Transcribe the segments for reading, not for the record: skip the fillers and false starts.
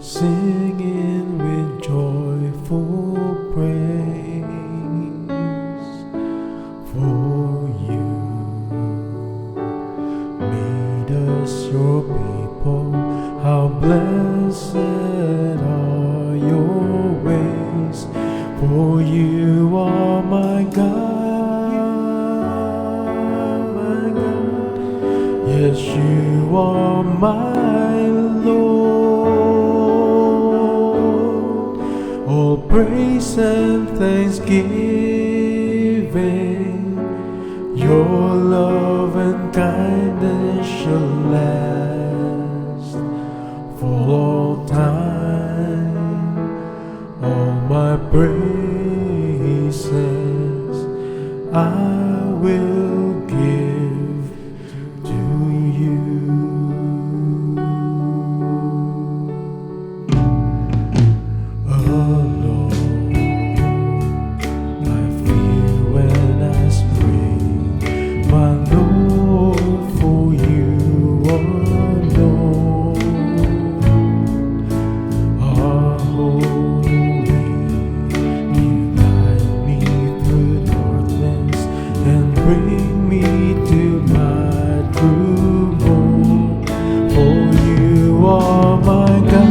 singing with joyful praise for you. Made us your people, how blessed are your ways, for you are my God, my God. Yes, you are my Lord. All praise and thanksgiving, your love and kindness shall last for all time. All my praises I will give to you. Alone I feel when I spring, my Lord, for you alone are holy. You guide me through darkness and bring me to my true home, for you are my God.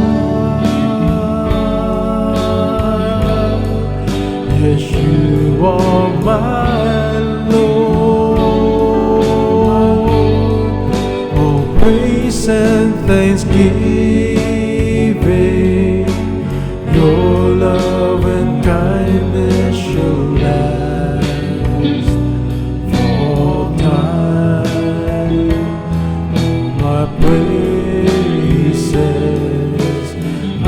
Yes, you are my Lord. All praise and thanksgiving, your love and kindness shall last for all time. All my praises I